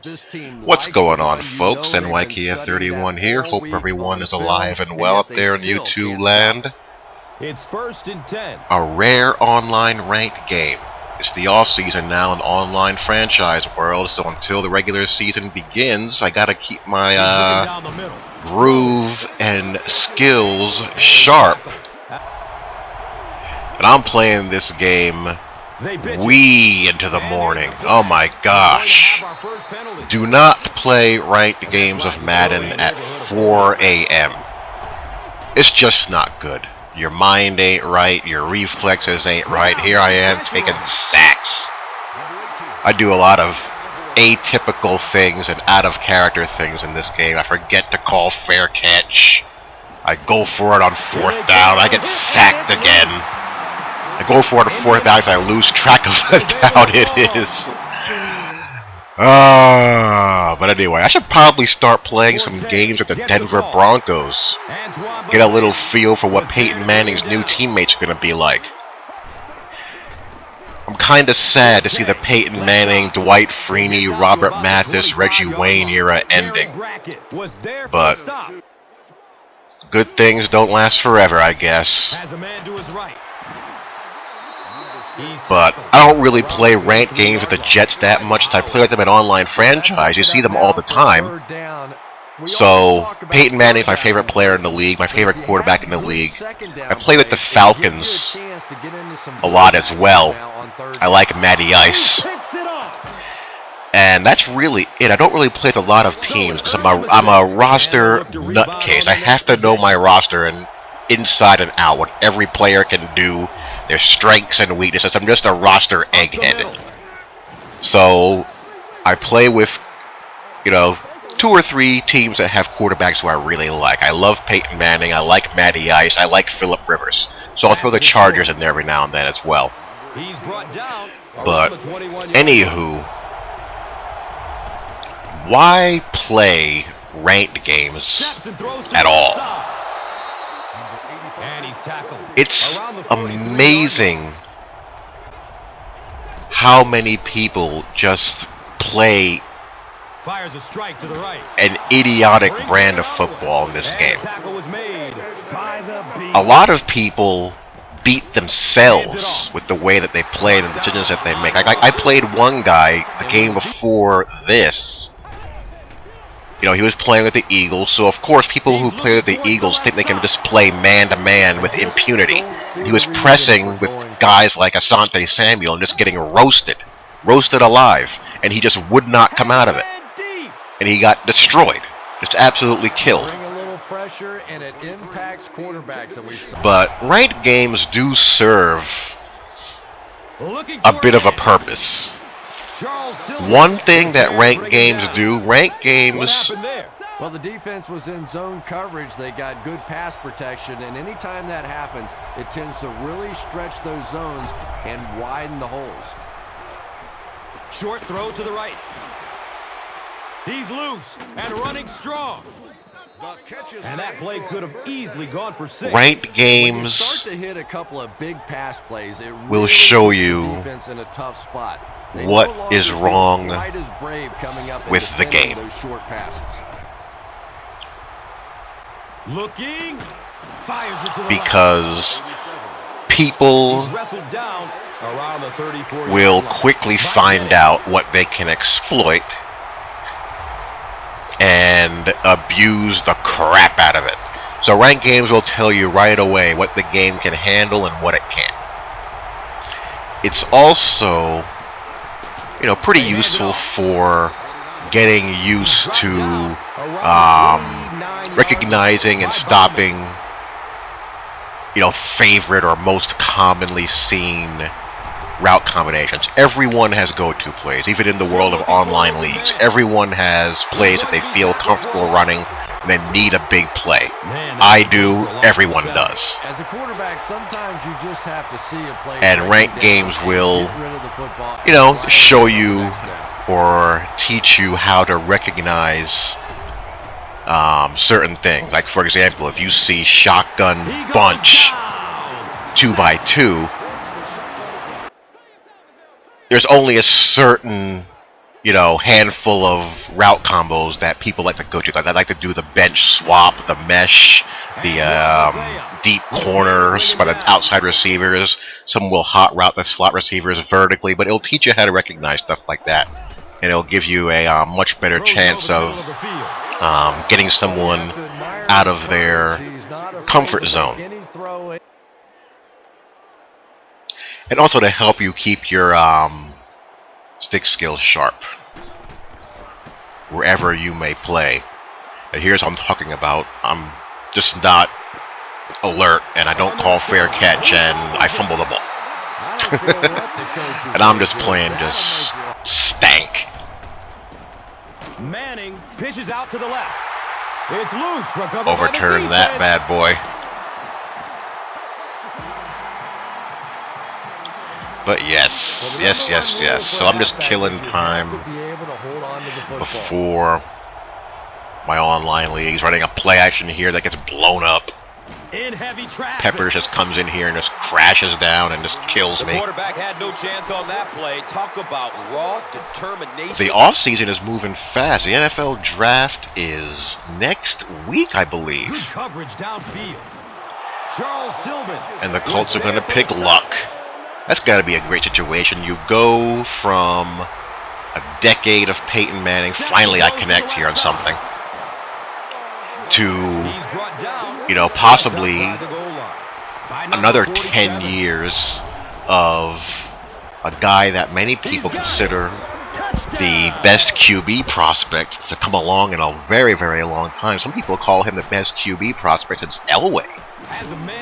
What's going on, folks? NYKF31 here. Hope everyone is alive and well up there in YouTube land. It's 1st and 10. A rare online ranked game. It's the off-season now in the online franchise world, so until the regular season begins, I gotta keep my groove and skills sharp. And I'm playing this game way into the morning. Oh my gosh. Do not play ranked games of Madden at 4 a.m. It's just not good. Your mind ain't right, your reflexes ain't right. Here I am taking sacks. I do a lot of atypical things and out of character things in this game. I forget to call fair catch. I go for it on 4th down. I get sacked again. I go for it on 4th down because I lose track of how down it is. But anyway, I should probably start playing some games with the Denver Broncos. Get a little feel for what Peyton Manning's new teammates are going to be like. I'm kind of sad to see the Peyton Manning, Dwight Freeney, Robert Mathis, Reggie Wayne era ending. But good things don't last forever, I guess. But I don't really play ranked games with the Jets that much. I play with them in online franchise. You see them all the time. So Peyton Manning is my favorite player in the league, my favorite quarterback in the league. I play with the Falcons a lot as well. I like Matty Ice. And that's really it. I don't really play with a lot of teams because I'm a roster nutcase. I have to know my roster and inside and out, what every player can do, their strengths and weaknesses. I'm just a roster egghead. So I play with, 2 or 3 teams that have quarterbacks who I really like. I love Peyton Manning. I like Matty Ice. I like Phillip Rivers. So I'll throw the Chargers in there every now and then as well. But anywho, why play ranked games at all? It's amazing how many people just play an idiotic brand of football in this game. A lot of people beat themselves with the way that they play and the decisions that they make. I played one guy the game before this. He was playing with the Eagles, so of course people who play with the Eagles think they can just play man-to-man with impunity. He was pressing with guys like Asante Samuel and just getting roasted alive, and he just would not come out of it. And he got destroyed, just absolutely killed. But ranked games do serve a bit of a purpose. One thing that ranked games do, Well, the defense was in zone coverage. They got good pass protection, and anytime that happens, it tends to really stretch those zones and widen the holes. Short throw to the right. He's loose and running strong. And that play could have easily gone for 6. Ranked games start to hit a couple of big pass plays, it will show you defense in a tough spot. What is wrong with the game. Those short passes. Looking, fires it to the because people will quickly find out what they can exploit and abuse the crap out of it. So ranked games will tell you right away what the game can handle and what it can't. It's also, pretty useful for getting used to recognizing and stopping, favorite or most commonly seen route combinations. Everyone has go-to plays, even in the world of online leagues. Everyone has plays that they feel comfortable running and they need a big play. I do, everyone does. As a quarterback, sometimes you just have to see a play. And ranked games will, show you or teach you how to recognize certain things. Like, for example, if you see shotgun bunch 2x2, there's only a certain you know, handful of route combos that people like to go to. I like to do the bench swap, the mesh, the deep corners by the outside receivers. Some will hot route the slot receivers vertically, but it'll teach you how to recognize stuff like that. And it'll give you a much better chance of getting someone out of their comfort zone. And also to help you keep your stick skills sharp wherever you may play. And here's what I'm talking about. I'm just not alert, and I don't call fair catch, and I fumble the ball. And I'm just playing just stank. Manning pitches out to the left. It's loose. Overturn that bad boy. But yes. So I'm just killing time before my online leagues. Running a play action here that gets blown up. In heavy traffic. Peppers just comes in here and just crashes down and just kills me. The quarterback had no chance on that play. Talk about raw determination. The offseason is moving fast. The NFL draft is next week, I believe. Good coverage downfield. Charles Tillman. And the Colts are going to pick Luck. That's got to be a great situation. You go from a decade of Peyton Manning, finally I connect here on something, to, you know, possibly another 10 years of a guy that many people consider the best QB prospect to come along in a very, very long time. Some people call him the best QB prospect since Elway.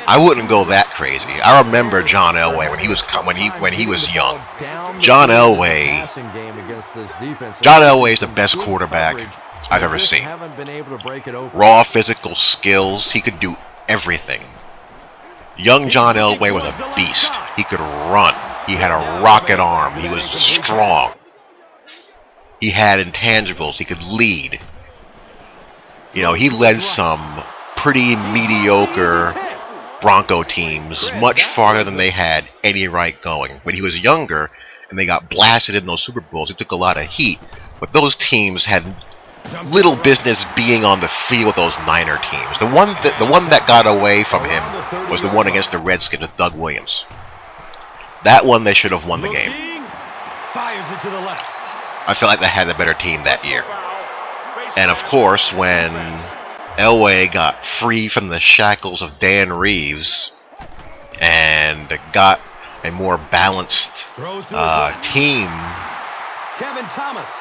I wouldn't go that crazy. I remember John Elway when he was young. John Elway is the best quarterback I've ever seen. Raw physical skills, he could do everything. Young John Elway was a beast. He could run. He had a rocket arm. He was strong. He had intangibles. He could lead. You know, he led some pretty mediocre Bronco teams much farther than they had any right going. When he was younger and they got blasted in those Super Bowls, it took a lot of heat. But those teams had little business being on the field with those Niner teams. The one that got away from him was the one against the Redskins with Doug Williams. That one they should have won the game. Fires it to the left. I feel like they had a better team that year. And of course, when Elway got free from the shackles of Dan Reeves and got a more balanced team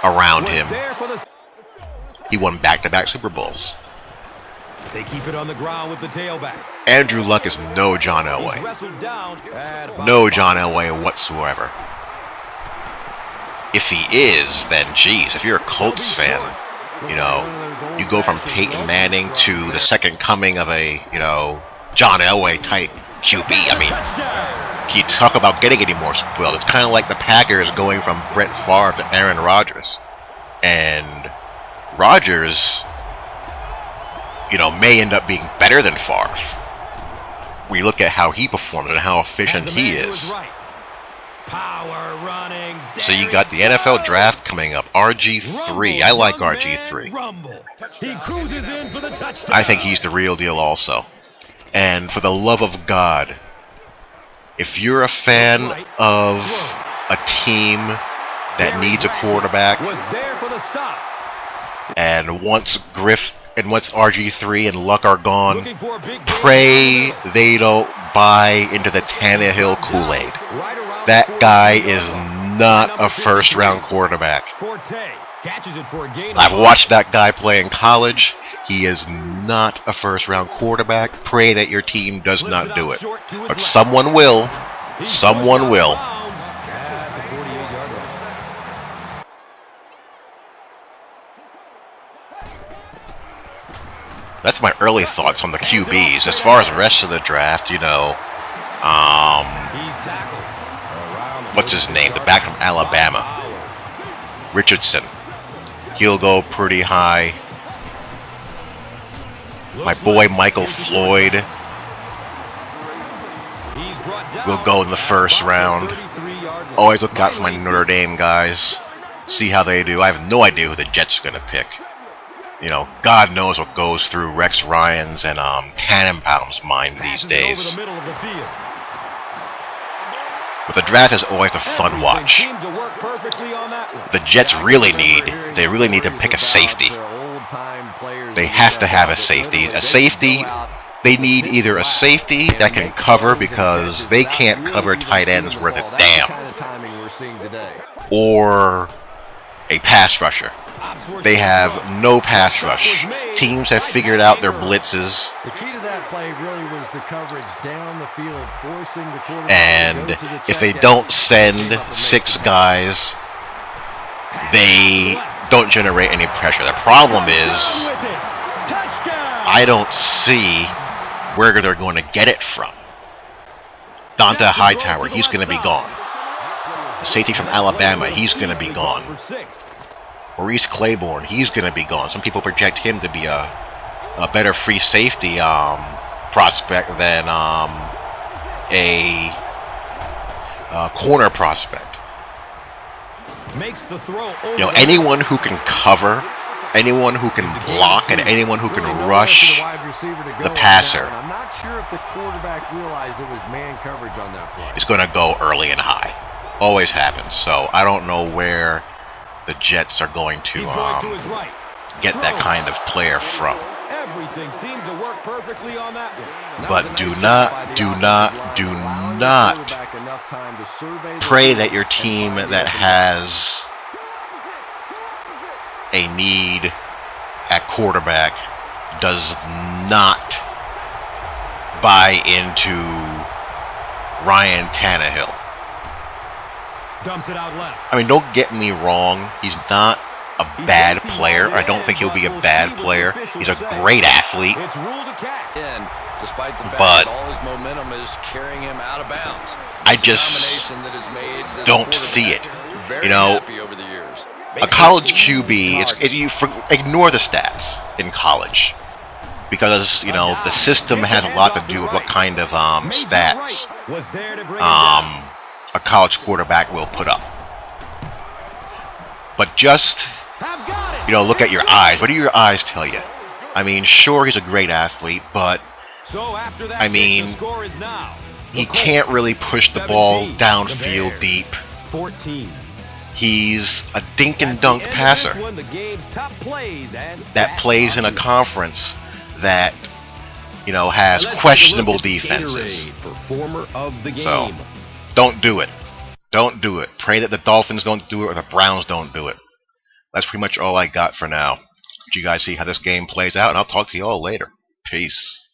around him, he won back-to-back Super Bowls. They keep it on the ground with the tailback. Andrew Luck is no John Elway. No John Elway whatsoever. If he is, then geez, if you're a Colts fan, you know, you go from Peyton Manning to the second coming of a, you know, John Elway type QB. I mean, can you talk about getting any more spoiled? It's kind of like the Packers going from Brett Favre to Aaron Rodgers. And Rodgers, you know, may end up being better than Favre. We look at how he performed and how efficient he is. Power running. So you got the NFL draft coming up. RG3. I like RG3. He cruises in for the touchdown. I think he's the real deal also. And for the love of God, if you're a fan of a team that needs a quarterback was there for the stop. And once RG3 and Luck are gone, pray they don't buy into the Tannehill Kool-Aid. That guy is not a first-round quarterback. I've watched that guy play in college. He is not a first-round quarterback. Pray that your team does not do it. But someone will. Someone will. That's my early thoughts on the QBs. As far as the rest of the draft, you know, what's his name? The back from Alabama, Richardson. He'll go pretty high. My boy Michael Floyd will go in the first round. Always look out for my Notre Dame guys. See how they do. I have no idea who the Jets are going to pick. You know, God knows what goes through Rex Ryan's and Tannenbaum's mind these days. But the draft is always a fun watch. The Jets really need to pick a safety. They have to have a safety. A safety, they need either a safety that can cover because they can't cover tight ends worth a damn, or a pass rusher. They have no pass rush. Teams have figured out their blitzes. The key to that play really was the coverage down the field, forcing the quarterback. And if they don't send 6 guys, they don't generate any pressure. The problem is, I don't see where they're going to get it from. Dante Hightower, he's going to be gone. The safety from Alabama, he's going to be gone. Maurice Claiborne, he's going to be gone. Some people project him to be a better free safety prospect than a corner prospect. Makes the throw over. You know, anyone who can cover, anyone who can block, and anyone who can rush the passer I'm not sure if the quarterback realized it was man coverage on that play. is going to go early and high. Always happens. So I don't know where the Jets are going to get that kind of player from. Everything seemed to work perfectly on that one. But do not pray that your team that has a need at quarterback does not buy into Ryan Tannehill. Dumps it out left. I mean, don't get me wrong. He's not a bad player. I don't think he'll be a bad player. He's a great athlete. It's ruled a catch. And despite the fact But that all his momentum is carrying him out of bounds, I just don't see it. You know, over the years. a college QB, ignore the stats in college. Because, you know, the system has a lot to do with what kind of stats a college quarterback will put up. But just, you know, look at your eyes. What do your eyes tell you? I mean, sure, he's a great athlete, but, I mean, he can't really push the ball downfield deep. 14. He's a dink and dunk passer that plays in a conference that, you know, has questionable defenses. So, don't do it. Don't do it. Pray that the Dolphins don't do it or the Browns don't do it. That's pretty much all I got for now. Let you guys see how this game plays out, and I'll talk to you all later. Peace.